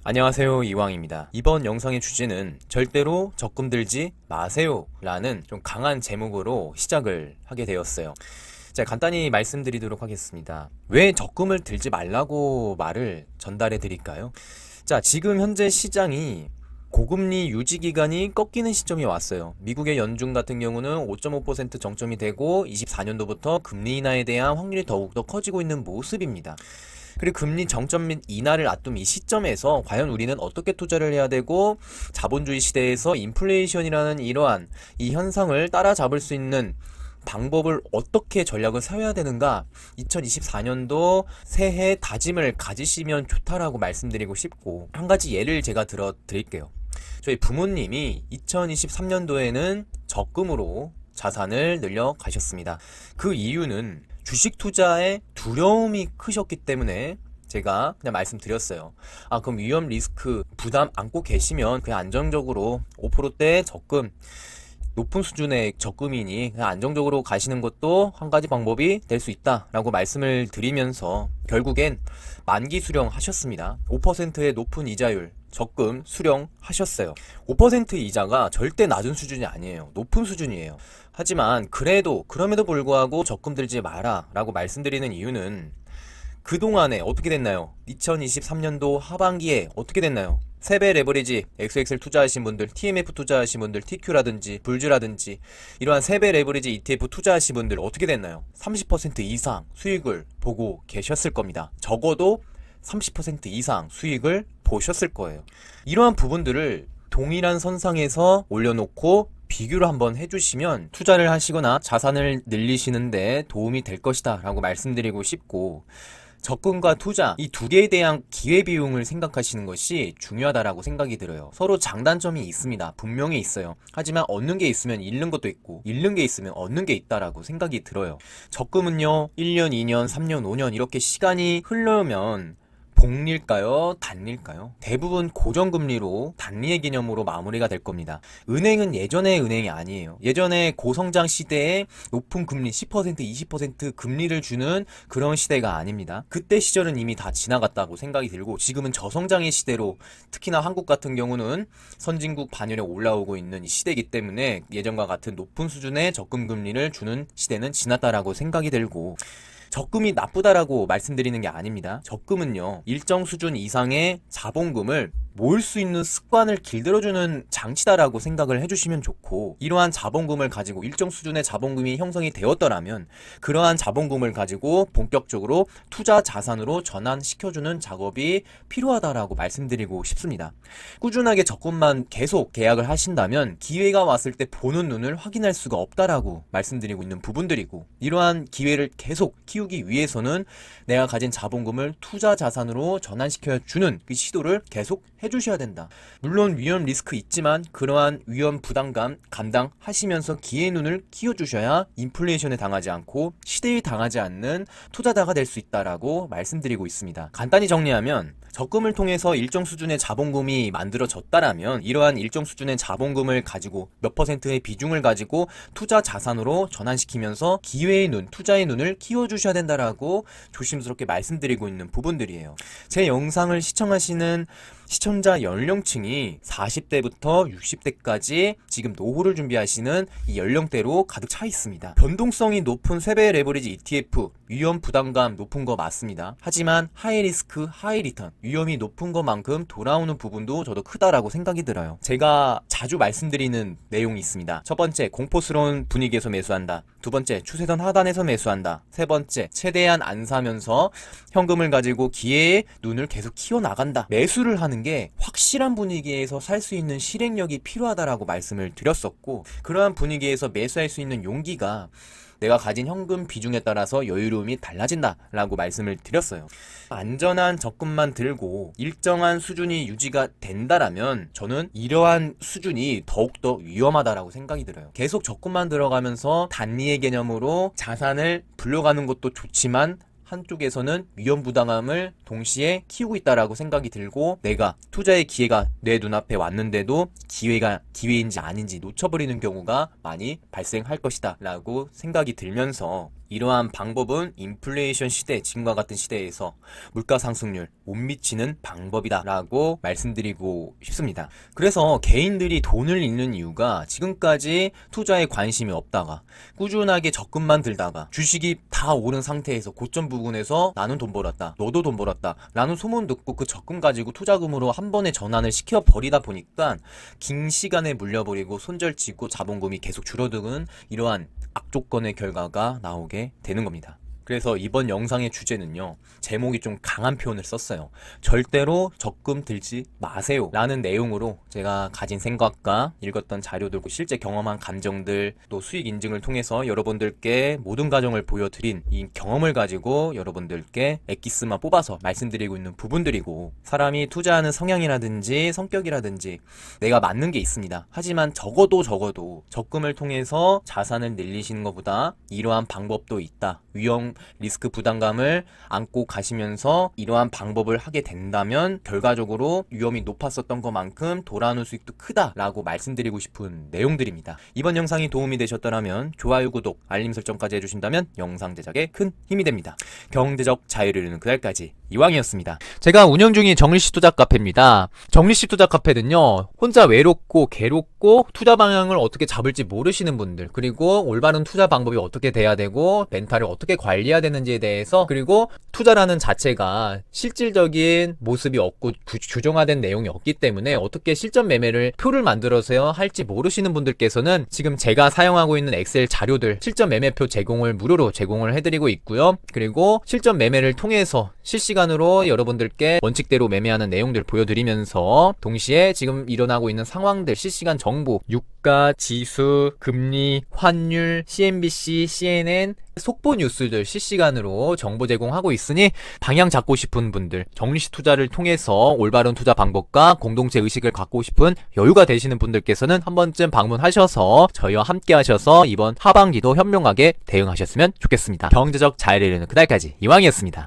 안녕하세요, 이왕입니다. 이번 영상의 주제는 절대로 적금 들지 마세요 라는 좀 강한 제목으로 시작을 하게 되었어요. 자, 간단히 말씀드리도록 하겠습니다. 왜 적금을 들지 말라고 말을 전달해 드릴까요? 자, 지금 현재 시장이 고금리 유지 기간이 꺾이는 시점이 왔어요. 미국의 연준 같은 경우는 5.5% 정점이 되고 24년도부터 금리 인하에 대한 확률이 더욱더 커지고 있는 모습입니다. 그리고 금리 정점 및 인하를 앞둔 이 시점에서 과연 우리는 어떻게 투자를 해야 되고, 자본주의 시대에서 인플레이션이라는 이러한 이 현상을 따라잡을 수 있는 방법을 어떻게 전략을 세워야 되는가, 2024년도 새해 다짐을 가지시면 좋다라고 말씀드리고 싶고, 한 가지 예를 제가 들어 드릴게요. 저희 부모님이 2023년도에는 적금으로 자산을 늘려 가셨습니다. 그 이유는 주식 투자에 두려움이 크셨기 때문에 제가 그냥 말씀드렸어요. 그럼 위험 리스크 부담 안고 계시면 그냥 안정적으로 5%대 적금, 높은 수준의 적금이니 그냥 안정적으로 가시는 것도 한 가지 방법이 될 수 있다라고 말씀을 드리면서 결국엔 만기 수령하셨습니다. 5%의 높은 이자율 적금 수령하셨어요. 5% 이자가 절대 낮은 수준이 아니에요. 높은 수준이에요. 하지만 그럼에도 불구하고 적금 들지 마라 라고 말씀드리는 이유는, 그동안에 어떻게 됐나요? 2023년도 하반기에 어떻게 됐나요? 세배 레버리지, XXL 투자하신 분들, TMF 투자하신 분들, TQ라든지 불주라든지 이러한 세배 레버리지 ETF 투자하신 분들 어떻게 됐나요? 30% 이상 수익을 보고 계셨을 겁니다. 적어도 30% 이상 수익을 보셨을 거예요. 이러한 부분들을 동일한 선상에서 올려놓고 비교를 한번 해주시면 투자를 하시거나 자산을 늘리시는데 도움이 될 것이다 라고 말씀드리고 싶고, 적금과 투자 이 두 개에 대한 기회비용을 생각하시는 것이 중요하다라고 생각이 들어요. 서로 장단점이 있습니다. 분명히 있어요. 하지만 얻는 게 있으면 잃는 것도 있고, 잃는 게 있으면 얻는 게 있다라고 생각이 들어요. 적금은요, 1년, 2년, 3년, 5년 이렇게 시간이 흐르면 복리일까요? 단리일까요? 대부분 고정금리로 단리의 개념으로 마무리가 될 겁니다. 은행은 예전의 은행이 아니에요. 예전에 고성장 시대에 높은 금리 10%, 20% 금리를 주는 그런 시대가 아닙니다. 그때 시절은 이미 다 지나갔다고 생각이 들고, 지금은 저성장의 시대로, 특히나 한국 같은 경우는 선진국 반열에 올라오고 있는 이 시대이기 때문에 예전과 같은 높은 수준의 적금 금리를 주는 시대는 지났다라고 생각이 들고, 적금이 나쁘다라고 말씀드리는 게 아닙니다. 적금은요, 일정 수준 이상의 자본금을 모을 수 있는 습관을 길들여주는 장치다라고 생각을 해주시면 좋고, 이러한 자본금을 가지고 일정 수준의 자본금이 형성이 되었더라면 그러한 자본금을 가지고 본격적으로 투자 자산으로 전환시켜주는 작업이 필요하다라고 말씀드리고 싶습니다. 꾸준하게 적금만 계속 계약을 하신다면 기회가 왔을 때 보는 눈을 확인할 수가 없다라고 말씀드리고 있는 부분들이고, 이러한 기회를 계속 키우기 위해서는 내가 가진 자본금을 투자 자산으로 전환시켜주는 그 시도를 계속 해주셔야 된다. 물론 위험 리스크 있지만 그러한 위험 부담감 감당하시면서 기회 눈을 키워주셔야 인플레이션에 당하지 않고 시대에 당하지 않는 투자자가 될 수 있다라고 말씀드리고 있습니다. 간단히 정리하면, 적금을 통해서 일정 수준의 자본금이 만들어졌다라면 이러한 일정 수준의 자본금을 가지고 몇 퍼센트의 비중을 가지고 투자 자산으로 전환시키면서 기회의 눈, 투자의 눈을 키워주셔야 된다라고 조심스럽게 말씀드리고 있는 부분들이에요. 제 영상을 시청하시는 시청자 연령층이 40대부터 60대까지 지금 노후를 준비하시는 이 연령대로 가득 차 있습니다. 변동성이 높은 세배 레버리지 ETF, 위험 부담감 높은 거 맞습니다. 하지만 하이 리스크, 하이 리턴, 위험이 높은 것만큼 돌아오는 부분도 저도 크다라고 생각이 들어요. 제가 자주 말씀드리는 내용이 있습니다. 첫 번째, 공포스러운 분위기에서 매수한다. 두 번째, 추세선 하단에서 매수한다. 세 번째, 최대한 안 사면서 현금을 가지고 기회의 눈을 계속 키워나간다. 매수를 하는 게 확실한 분위기에서 살 수 있는 실행력이 필요하다라고 말씀을 드렸었고, 그러한 분위기에서 매수할 수 있는 용기가 내가 가진 현금 비중에 따라서 여유로움이 달라진다 라고 말씀을 드렸어요. 안전한 적금만 들고 일정한 수준이 유지가 된다라면 저는 이러한 수준이 더욱더 위험하다라고 생각이 들어요. 계속 적금만 들어가면서 단리의 개념으로 자산을 불려가는 것도 좋지만 한쪽에서는 위험 부담감을 동시에 키우고 있다라고 생각이 들고, 내가 투자의 기회가 내 눈앞에 왔는데도 기회가 기회인지 아닌지 놓쳐버리는 경우가 많이 발생할 것이다 라고 생각이 들면서 이러한 방법은 인플레이션 시대, 지금과 같은 시대에서 물가 상승률 못 미치는 방법이다 라고 말씀드리고 싶습니다. 그래서 개인들이 돈을 잃는 이유가 지금까지 투자에 관심이 없다가 꾸준하게 적금만 들다가 주식이 다 오른 상태에서 고점 부근에서 나는 돈 벌었다, 너도 돈 벌었다 라는 소문 듣고 그 적금 가지고 투자금으로 한 번에 전환을 시켜버리다 보니까 긴 시간에 물려버리고 손절치고 자본금이 계속 줄어드는 이러한 악조건의 결과가 나오게 되는 겁니다. 그래서 이번 영상의 주제는요, 제목이 좀 강한 표현을 썼어요. 절대로 적금 들지 마세요 라는 내용으로 제가 가진 생각과 읽었던 자료들, 실제 경험한 감정들, 또 수익 인증을 통해서 여러분들께 모든 과정을 보여드린 이 경험을 가지고 여러분들께 엑기스만 뽑아서 말씀드리고 있는 부분들이고, 사람이 투자하는 성향이라든지 성격이라든지 내가 맞는 게 있습니다. 하지만 적어도 적금을 통해서 자산을 늘리시는 것보다 이러한 방법도 있다, 위험 리스크 부담감을 안고 가시면서 이러한 방법을 하게 된다면 결과적으로 위험이 높았었던 것만큼 돌아오는 수익도 크다라고 말씀드리고 싶은 내용들입니다. 이번 영상이 도움이 되셨더라면 좋아요, 구독, 알림 설정까지 해주신다면 영상 제작에 큰 힘이 됩니다. 경제적 자유를 이루는 그날까지 이왕이었습니다. 제가 운영 중인 정리식 투자 카페입니다. 정리식 투자 카페는요, 혼자 외롭고 괴롭고 투자 방향을 어떻게 잡을지 모르시는 분들, 그리고 올바른 투자 방법이 어떻게 돼야 되고 멘탈을 어떻게 관리해야 되는지에 대해서, 그리고 투자라는 자체가 실질적인 모습이 없고 규정화된 내용이 없기 때문에 어떻게 실전 매매를 표를 만들어서 할지 모르시는 분들께서는 지금 제가 사용하고 있는 엑셀 자료들 실전 매매표 제공을 무료로 제공을 해드리고 있고요. 그리고 실전 매매를 통해서 실시간으로 여러분들께 원칙대로 매매하는 내용들 보여드리면서 동시에 지금 일어나고 있는 상황들 실시간 정보, 유가, 지수, 금리, 환율, CNBC, CNN 속보 뉴스들 실시간으로 정보 제공하고 있으니 방향 잡고 싶은 분들, 정리식 투자를 통해서 올바른 투자 방법과 공동체 의식을 갖고 싶은 여유가 되시는 분들께서는 한 번쯤 방문하셔서 저희와 함께 하셔서 이번 하반기도 현명하게 대응하셨으면 좋겠습니다. 경제적 자유를 이루는 그날까지 이왕이었습니다.